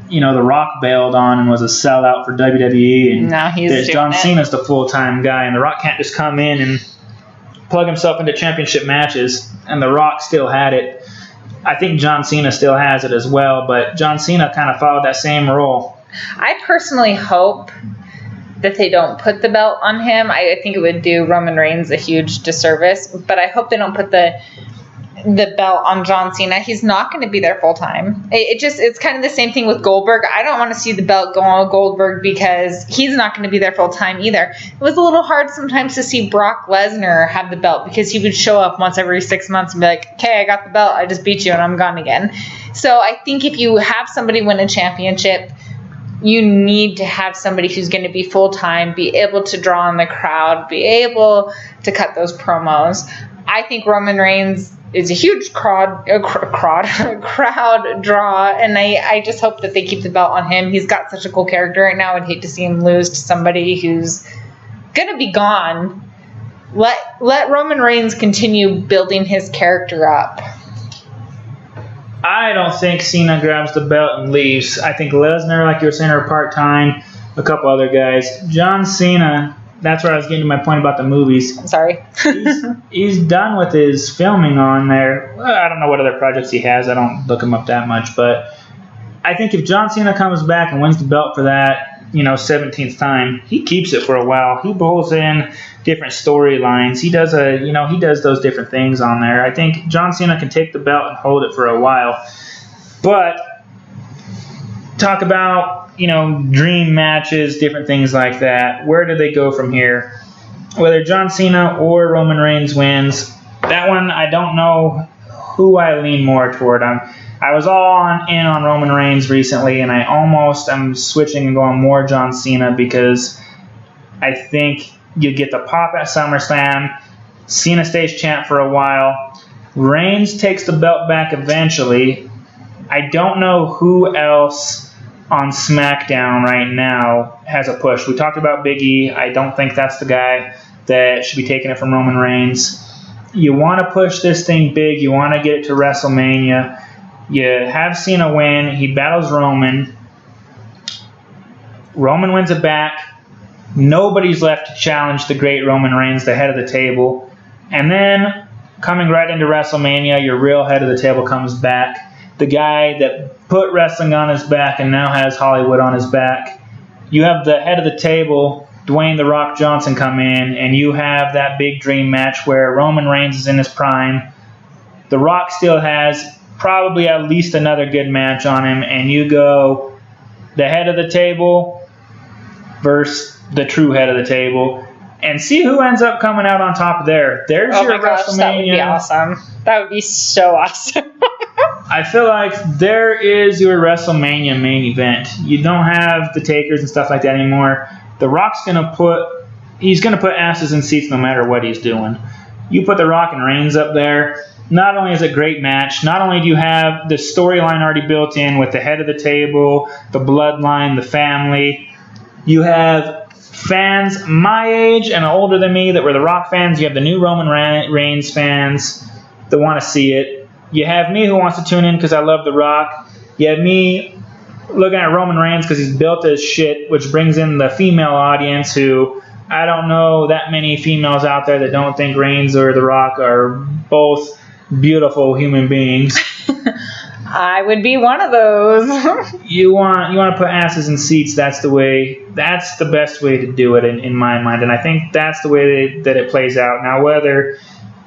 The Rock bailed on and was a sellout for WWE. And now he's John Cena's the full-time guy, and The Rock can't just come in and plug himself into championship matches, and The Rock still had it. I think John Cena still has it as well, but John Cena kind of followed that same role. I personally hope that they don't put the belt on him. I think it would do Roman Reigns a huge disservice, but I hope they don't put the belt on John Cena. He's not going to be there full time. It's kind of the same thing with Goldberg. I don't want to see the belt go on Goldberg because he's not going to be there full time either. It was a little hard sometimes to see Brock Lesnar have the belt because he would show up once every 6 months and be like, okay, I got the belt. I just beat you and I'm gone again. So I think if you have somebody win a championship, you need to have somebody who's going to be full-time, be able to draw on the crowd, be able to cut those promos. I think Roman Reigns is a huge crowd draw, and I just hope that they keep the belt on him. He's got such a cool character right now. I'd hate to see him lose to somebody who's going to be gone let Roman Reigns continue building his character up. I don't think Cena grabs the belt and leaves. I think Lesnar, like you were saying, are part-time. A couple other guys. John Cena, that's where I was getting to my point about the movies. I'm sorry. he's done with his filming on there. Well, I don't know what other projects he has. I don't look him up that much. But I think if John Cena comes back and wins the belt for that, 17th time, he keeps it for a while. He pulls in different storylines. He does he does those different things on there. I think John Cena can take the belt and hold it for a while. But talk about, dream matches, different things like that. Where do they go from here? Whether John Cena or Roman Reigns wins, that one I don't know who I lean more toward. I was all in on Roman Reigns recently, and I'm switching and going more John Cena because I think you get the pop at SummerSlam. Cena stays champ for a while. Reigns takes the belt back eventually. I don't know who else on SmackDown right now has a push. We talked about Big E. I don't think that's the guy that should be taking it from Roman Reigns. You want to push this thing big. You want to get it to WrestleMania. You have Cena win. He battles Roman. Roman wins it back. Nobody's left to challenge the great Roman Reigns, the head of the table. And then, coming right into WrestleMania, your real head of the table comes back. The guy that put wrestling on his back and now has Hollywood on his back. You have the head of the table, Dwayne "The Rock" Johnson, come in, and you have that big dream match where Roman Reigns is in his prime. The Rock still has probably at least another good match on him, and you go the head of the table versus the true head of the table, and see who ends up coming out on top there. There's your WrestleMania. That would be awesome. That would be so awesome. I feel like there is your WrestleMania main event. You don't have the takers and stuff like that anymore. The Rock's gonna put asses in seats no matter what he's doing. You put The Rock and Reigns up there. Not only is it a great match, not only do you have the storyline already built in with the head of the table, the bloodline, the family. You have fans my age and older than me that were the Rock fans. You have the new Roman Reigns fans that want to see it. You have me who wants to tune in because I love The Rock. You have me looking at Roman Reigns because he's built as shit, which brings in the female audience who I don't know that many females out there that don't think Reigns or The Rock are both beautiful human beings. I would be one of those. You want to put asses in seats. That's the best way to do it in my mind, and I think that's the way that it plays out. Now, whether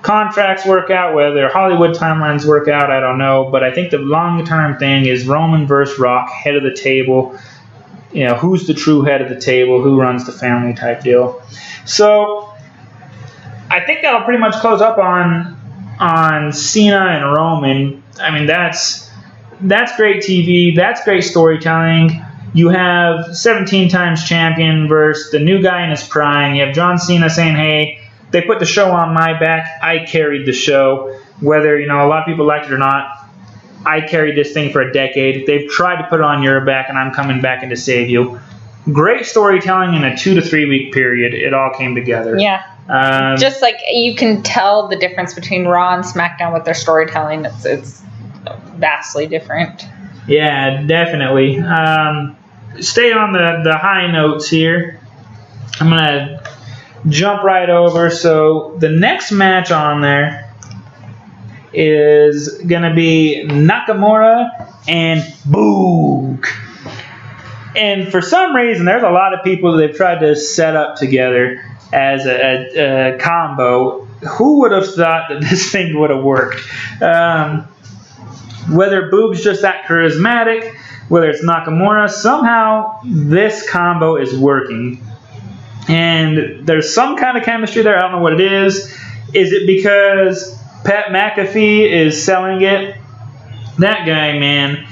contracts work out, whether Hollywood timelines work out, I don't know, but I think the long-term thing is Roman versus Rock, head of the table. Who's the true head of the table? Who runs the family type deal? So I think that'll pretty much close up on Cena and Roman. I mean, that's great TV. That's great storytelling. You have 17 times champion versus the new guy in his prime. You have John Cena saying, hey, they put the show on my back. I carried the show. Whether, a lot of people liked it or not, I carried this thing for a decade. They've tried to put it on your back, and I'm coming back in to save you. Great storytelling in a 2 to 3 week period. It all came together. Yeah. Just like you can tell the difference between Raw and SmackDown with their storytelling. It's vastly different. Yeah, definitely. Stay on the high notes here. I'm going to jump right over. So the next match on there is going to be Nakamura and Boog. And for some reason, there's a lot of people that they've tried to set up together as a combo. Who would have thought that this thing would have worked? Whether Boog's just that charismatic, whether it's Nakamura, somehow this combo is working. And there's some kind of chemistry there. I don't know what it is. Is it because Pat McAfee is selling it? That guy, man,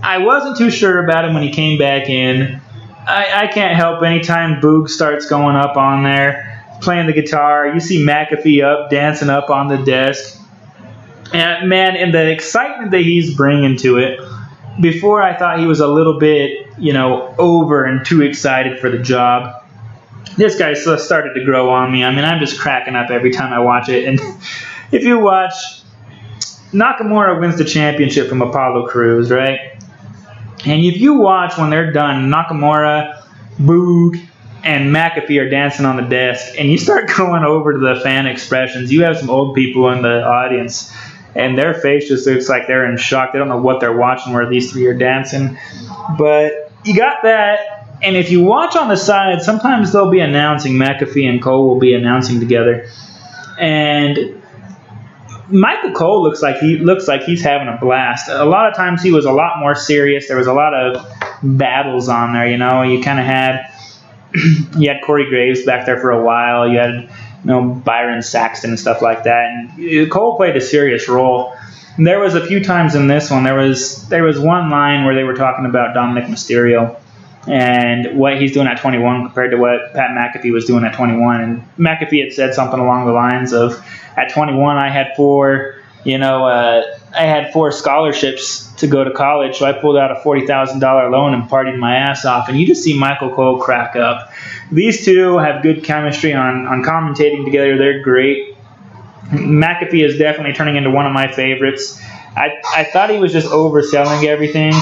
I wasn't too sure about him when he came back in. I can't help anytime Boog starts going up on there, playing the guitar. You see McAfee up, dancing up on the desk. And man, and the excitement that he's bringing to it. Before I thought he was a little bit, over and too excited for the job. this guy started to grow on me. I mean, I'm just cracking up every time I watch it. And if you watch, Nakamura wins the championship from Apollo Crews, right? And if you watch when they're done, Nakamura, Boog, and McAfee are dancing on the desk, and you start going over to the fan expressions, you have some old people in the audience, and their face just looks like they're in shock. They don't know what they're watching where these three are dancing. But you got that, and if you watch on the side, sometimes they'll be announcing, McAfee and Cole will be announcing together. And Michael Cole looks like he's having a blast. A lot of times he was a lot more serious. There was a lot of battles on there, you know. You kind of had Corey Graves back there for a while. You had Byron Saxton and stuff like that. And Cole played a serious role. And there was a few times in this one. There was one line where they were talking about Dominic Mysterio and what he's doing at 21 compared to what Pat McAfee was doing at 21. And McAfee had said something along the lines of, at 21, I had four scholarships to go to college, so I pulled out a $40,000 loan and partied my ass off. And you just see Michael Cole crack up. These two have good chemistry on commentating together. They're great. McAfee is definitely turning into one of my favorites. I thought he was just overselling everything.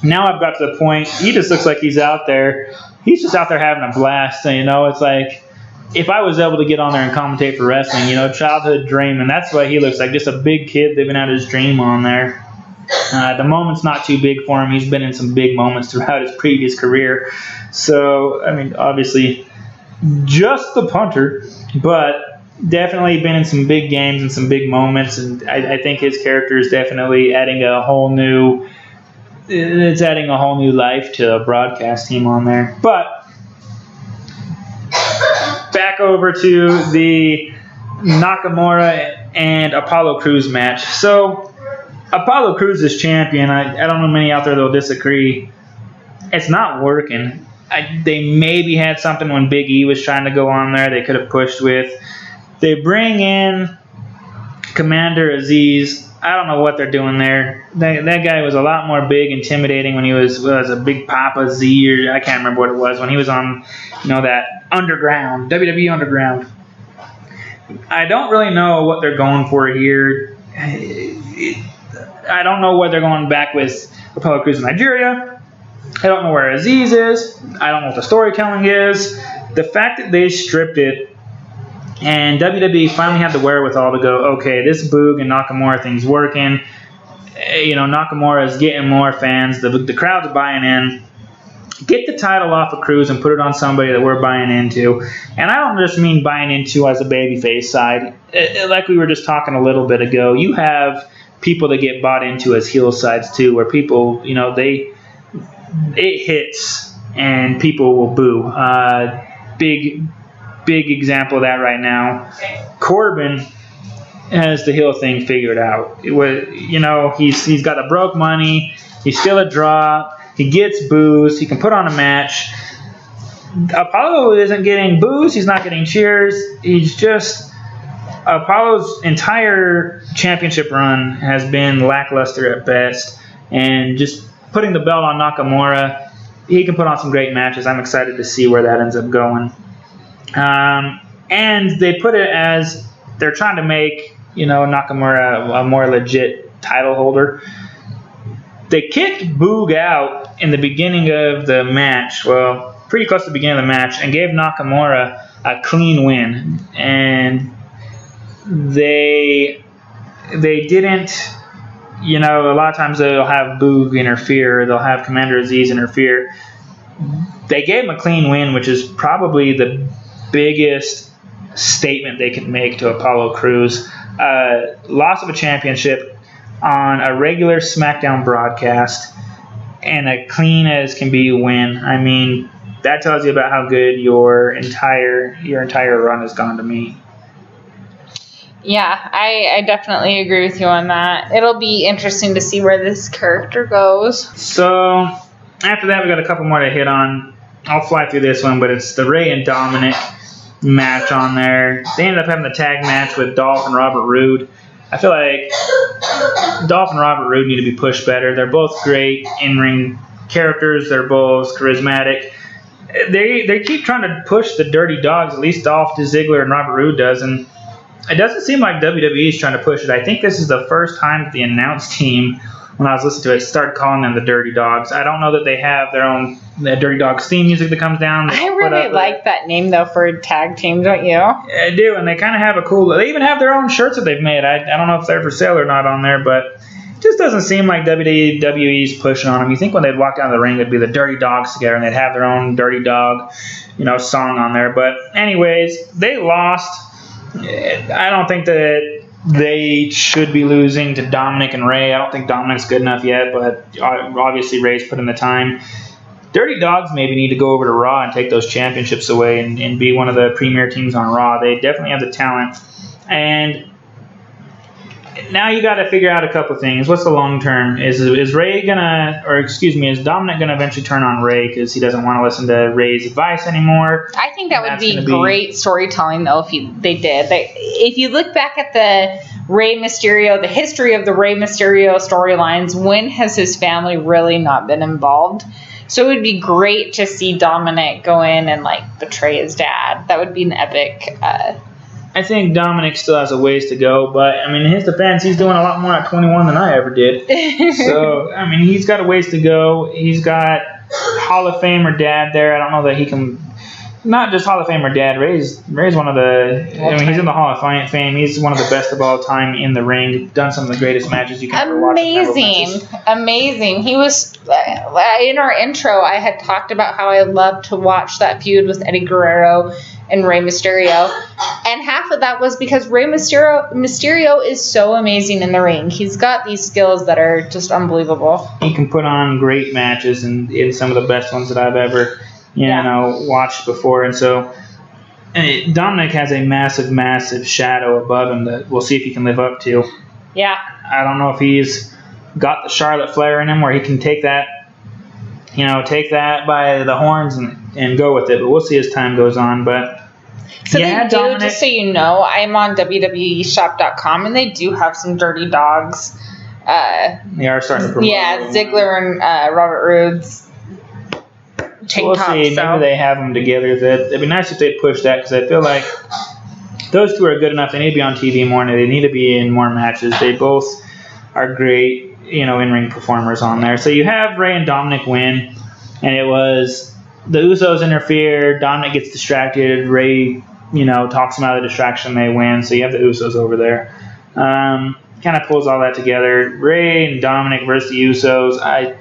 Now I've got to the point, he just looks like he's out there. He's just out there having a blast. And, it's like, if I was able to get on there and commentate for wrestling, childhood dream, and that's what he looks like, just a big kid living out his dream on there. The moment's not too big for him. He's been in some big moments throughout his previous career. So, I mean, obviously, just the punter, but definitely been in some big games and some big moments, and I think his character is definitely adding a whole new life to a broadcast team on there. But back over to the Nakamura and Apollo Crews match. So Apollo Crews is champion. I don't know many out there that will disagree. It's not working. They maybe had something when Big E was trying to go on there they could have pushed with. They bring in Commander Aziz. I don't know what they're doing there. That guy was a lot more big, intimidating when he was a Big Papa Z, or I can't remember what it was, when he was on, that Underground, WWE Underground. I don't really know what they're going for here. I don't know what they're going back with Apollo Crews in Nigeria. I don't know where Aziz is. I don't know what the storytelling is. The fact that they stripped it and WWE finally had the wherewithal to go, okay, this Boog and Nakamura thing's working. Nakamura is getting more fans. The crowd's buying in. Get the title off of Crews and put it on somebody that we're buying into. And I don't just mean buying into as a babyface side. Like we were just talking a little bit ago, you have people that get bought into as heel sides too, where people, it hits and people will boo. Big example of that right now. Corbin has the heel thing figured out. He's got the broke money. He's still a draw. He gets boos. He can put on a match. Apollo isn't getting boos. He's not getting cheers. He's just Apollo's entire championship run has been lackluster at best. And just putting the belt on Nakamura, he can put on some great matches. I'm excited to see where that ends up going. And they put it as they're trying to make, Nakamura a more legit title holder. They kicked Boog out in the beginning of the match, well, pretty close to the beginning of the match, and gave Nakamura a clean win. And they didn't, a lot of times they'll have Boog interfere, they'll have Commander Aziz interfere. They gave him a clean win, which is probably the biggest statement they can make to Apollo Crews. Loss of a championship on a regular Smackdown broadcast and a clean as can be win. I mean, that tells you about how good your entire run has gone to me. Yeah, I definitely agree with you on that. It'll be interesting to see where this character goes. So after that, we got a couple more to hit on. I'll fly through this one, but it's the Rey and Dominic match on there. They ended up having the tag match with Dolph and Robert Roode. I feel like Dolph and Robert Roode need to be pushed better. They're both great in-ring characters. They're both charismatic. they keep trying to push the Dirty Dogs, at least Dolph Ziggler and Robert Roode does, and it doesn't seem like WWE is trying to push it. I think this is the first time that the announce team, when I was listening to it, started calling them the Dirty Dogs. I don't know that they have their own Dirty Dogs theme music that comes down. I really like that name, though, for a tag team, don't you? I do, and they kind of have a cool... They even have their own shirts that they've made. I don't know if they're for sale or not on there, but it just doesn't seem like WWE's pushing on them. You think when they'd walk down the ring, it'd be the Dirty Dogs together, and they'd have their own Dirty Dog, song on there. But anyways, they lost. I don't think that they should be losing to Dominic and Ray. I don't think Dominic's good enough yet, but obviously Ray's put in the time. Dirty Dogs maybe need to go over to Raw and take those championships away and be one of the premier teams on Raw. They definitely have the talent. And now you got to figure out a couple things. What's the long term? Is Ray is Dominic gonna eventually turn on Ray because he doesn't want to listen to Ray's advice anymore? I think that would be great storytelling, though, if they did. If you look back at the Rey Mysterio, the history of the Rey Mysterio storylines, when has his family really not been involved? So it would be great to see Dominic go in and betray his dad. That would be an epic. I think Dominic still has a ways to go, but in his defense, he's doing a lot more at 21 than I ever did. So he's got a ways to go. He's got Hall of Famer dad there. I don't know that he can. Not just Hall of Famer dad. Ray's one of the. He's in the Hall of Fame. He's one of the best of all time in the ring. Done some of the greatest matches you can ever watch. Amazing. He was in our intro. I had talked about how I loved to watch that feud with Eddie Guerrero and Rey Mysterio, and half of that was because Rey Mysterio is so amazing in the ring. He's got these skills that are just unbelievable. He can put on great matches and in some of the best ones that I've ever watched before. And so Dominic has a massive shadow above him that we'll see if he can live up to. Yeah. I don't know if he's got the Charlotte Flair in him where he can take that by the horns and go with it, but we'll see as time goes on. But so Dominic, just so you know, I'm on WWEshop.com and they do have some Dirty Dogs. They are starting to promote. Yeah, Ziggler and Robert Roode's tank we'll tops. See. So. Maybe they have them together. It'd be nice if they push that because I feel like those two are good enough. They need to be on TV more, and they need to be in more matches. They both are great, in-ring performers on there. So you have Ray and Dominic win, and it was the Usos interfere. Dominic gets distracted. Ray, talks him out of the distraction. They win. So you have the Usos over there. Kind of pulls all that together. Ray and Dominic versus the Usos.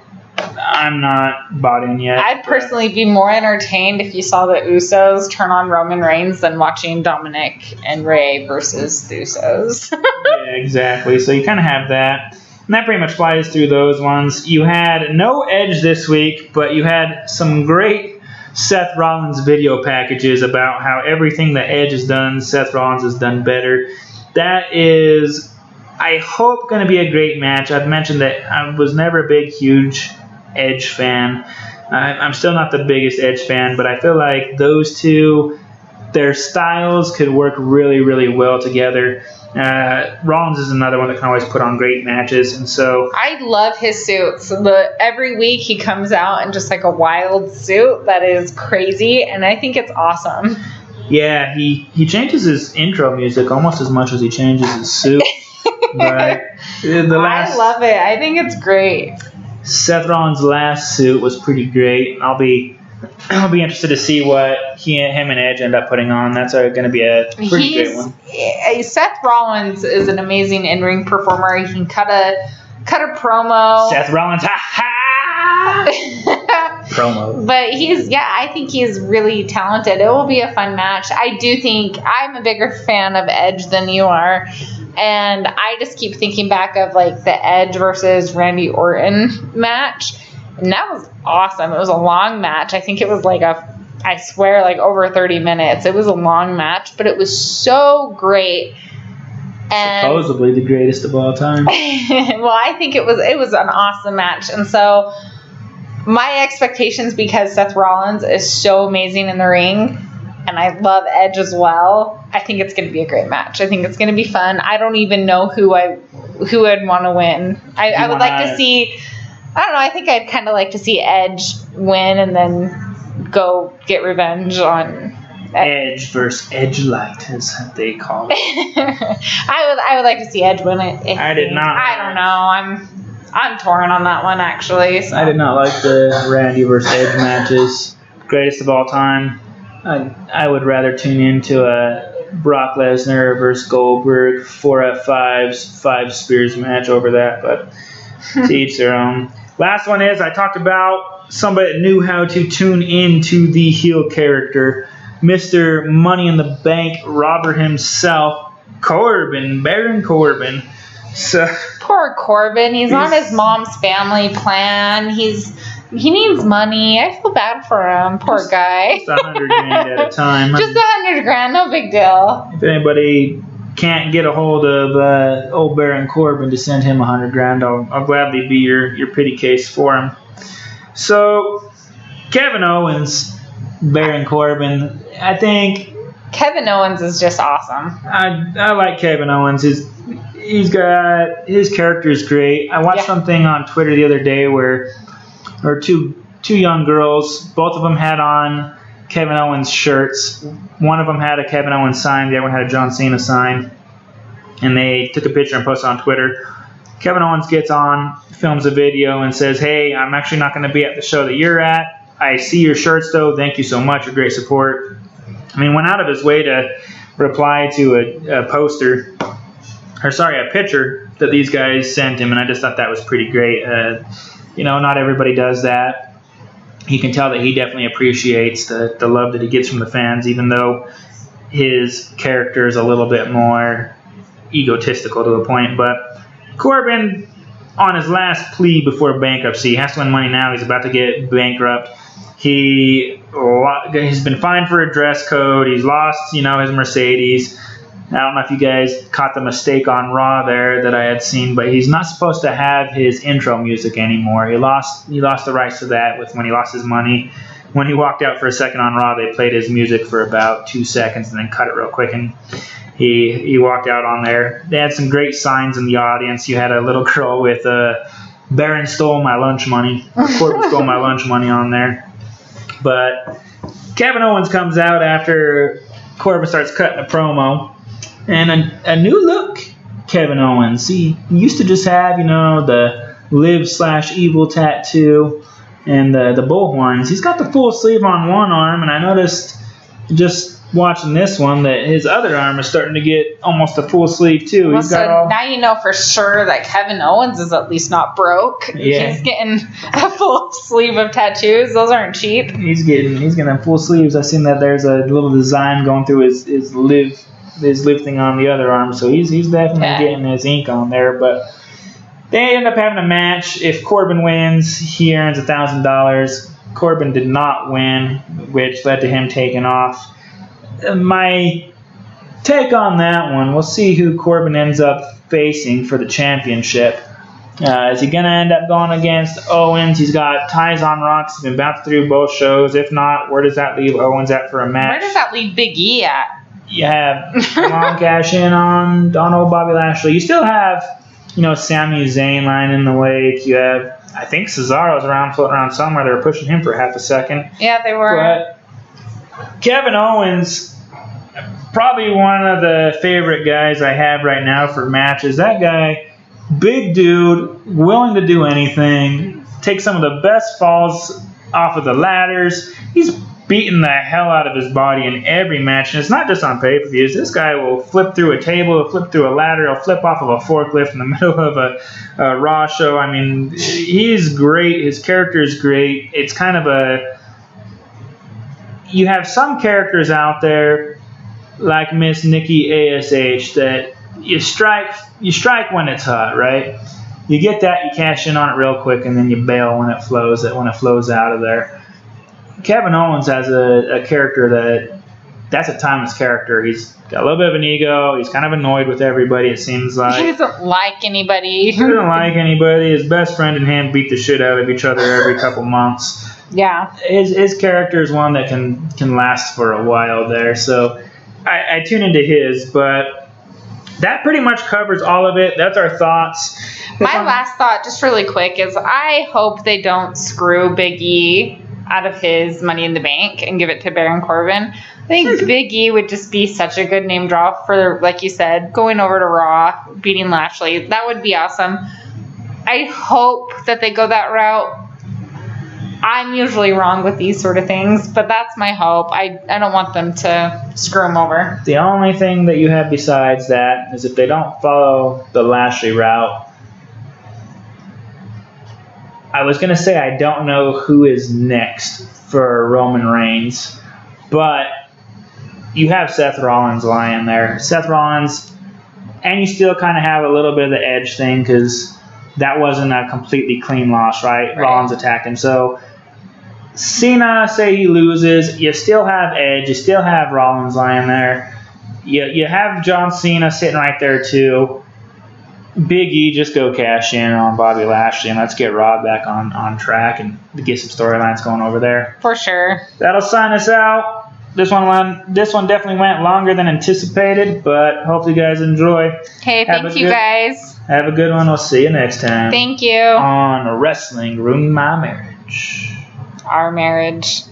I'm not bought in yet. I'd personally be more entertained if you saw the Usos turn on Roman Reigns than watching Dominic and Ray versus the Usos. Yeah, exactly. So you kind of have that. And that pretty much flies through those ones. You had no Edge this week, but you had some great Seth Rollins video packages about how everything that Edge has done, Seth Rollins has done better. That is, I hope, going to be a great match. I've mentioned that I was never a huge Edge fan. I'm still not the biggest Edge fan, but I feel like those two, their styles could work really, really well together. Rollins is another one that can always put on great matches, and so I love his suits. Every week he comes out in just a wild suit that is crazy, and I think it's awesome. Yeah, he changes his intro music almost as much as he changes his suit. But I love it. I think it's great. Seth Rollins' last suit was pretty great. I'll be interested to see what him and Edge end up putting on. That's going to be a pretty great one. Seth Rollins is an amazing in-ring performer. He can cut a promo. Seth Rollins, promo. But I think he's really talented. It will be a fun match. I do think I'm a bigger fan of Edge than you are. And I just keep thinking back of the Edge versus Randy Orton match. And that was awesome. It was a long match. I think it was I swear, over 30 minutes. It was a long match, but it was so great. And supposedly the greatest of all time. Well, I think it was an awesome match. And so my expectations, because Seth Rollins is so amazing in the ring, and I love Edge as well, I think it's going to be a great match. I think it's going to be fun. I don't even know who I'd want to win. I would like to see... I don't know. I think I'd kind of like to see Edge win and then go get revenge on Edge versus Edge Light, as they call it. I would like to see Edge win it. I did not. I don't know. I'm torn on that one, actually. So. I did not like the Randy versus Edge matches. Greatest of all time. I would rather tune into a Brock Lesnar versus Goldberg 4F5s 5 Spears match over that, but to each their own. Last one is I talked about somebody that knew how to tune into the heel character. Mr. Money in the Bank robber himself, Baron Corbin. So poor Corbin. He's on his mom's family plan. He needs money. I feel bad for him. Poor guy. Just $100,000 at a time. Just $100,000, no big deal. If anybody can't get a hold of old Baron Corbin to send him $100,000, I'll gladly be your pity case for him. So Kevin Owens, Baron Corbin. I think Kevin Owens is just awesome. I like Kevin Owens. His character is great. I watched something on Twitter the other day where two young girls, both of them had on Kevin Owens shirts. One of them had a Kevin Owens sign, the other one had a John Cena sign, and they took a picture and posted on Twitter. Kevin Owens gets on, films a video, and says, "Hey, I'm actually not going to be at the show that you're at. I see your shirts though. Thank you so much. Your great support." I mean, went out of his way to reply to a picture that these guys sent him, and I just thought that was pretty great. Not everybody does that. You can tell that he definitely appreciates the love that he gets from the fans, even though his character is a little bit more egotistical to a point. But Corbin, on his last plea before bankruptcy, he has to win money now. He's about to get bankrupt. He's been fined for a dress code. He's lost, his Mercedes. I don't know if you guys caught the mistake on Raw there that I had seen, but he's not supposed to have his intro music anymore. He lost the rights to that when he lost his money. When he walked out for a second on Raw, they played his music for about 2 seconds and then cut it real quick, and he walked out on there. They had some great signs in the audience. You had a little girl with Baron stole my lunch money, or Corbin stole my lunch money on there. But Kevin Owens comes out after Corbin starts cutting a promo. And a new look Kevin Owens. He used to just have, the live/evil tattoo and the bullhorns. He's got the full sleeve on one arm, and I noticed just watching this one that his other arm is starting to get almost a full sleeve too. Well, now you know for sure that Kevin Owens is at least not broke. Yeah. He's getting a full sleeve of tattoos. Those aren't cheap. He's getting full sleeves. I've seen that there's a little design going through his live thing on the other arm, so he's definitely getting his ink on there. But they end up having a match. If Corbin wins, he earns $1,000. Corbin did not win, which led to him taking off. My take on that one, we'll see who Corbin ends up facing for the championship. Is he going to end up going against Owens? He's got ties on Rocks. He's been bounced through both shows. If not, where does that leave Owens at for a match? Where does that leave Big E at? You have cash in on old Bobby Lashley. You still have, Sami Zayn lying in the wake. You have, I think Cesaro's floating around somewhere. They were pushing him for half a second. Yeah, they were. But Kevin Owens, probably one of the favorite guys I have right now for matches. That guy, big dude, willing to do anything, take some of the best falls off of the ladders. He's beating the hell out of his body in every match, and it's not just on pay-per-views. This guy will flip through a table, he'll flip through a ladder, he'll flip off of a forklift in the middle of a Raw show. I mean, he's great. His character is great. It's kind of you have some characters out there like Miss Nikki ASH that you strike when it's hot, right? You get that, you cash in on it real quick, and then you bail when it flows out of there. Kevin Owens has a character that's a timeless character. He's got a little bit of an ego. He's kind of annoyed with everybody, it seems like. He doesn't like anybody. He doesn't like anybody. His best friend and him beat the shit out of each other every couple months. Yeah. His character is one that can last for a while there. So I tune into his, but that pretty much covers all of it. That's our thoughts. My last thought, just really quick, is I hope they don't screw Big E. out of his Money in the Bank and give it to Baron Corbin. I think Big E would just be such a good name draw for, like you said, going over to Raw, beating Lashley. That would be awesome. I hope that they go that route. I'm usually wrong with these sort of things, but that's my hope. I don't want them to screw him over. The only thing that you have besides that is if they don't follow the Lashley route, I was going to say I don't know who is next for Roman Reigns, but you have Seth Rollins lying there. Seth Rollins, and you still kind of have a little bit of the Edge thing because that wasn't a completely clean loss, right? Rollins attacked him. So Cena, say he loses, you still have Edge, you still have Rollins lying there. You have John Cena sitting right there too. Big E, just go cash in on Bobby Lashley and let's get Raw back on track and get some storylines going over there. For sure. That'll sign us out. This one definitely went longer than anticipated, but hope you guys enjoy. Hey, thank you guys. Have a good one. We'll see you next time. Thank you. On Wrestling Ruined My Marriage. Our marriage.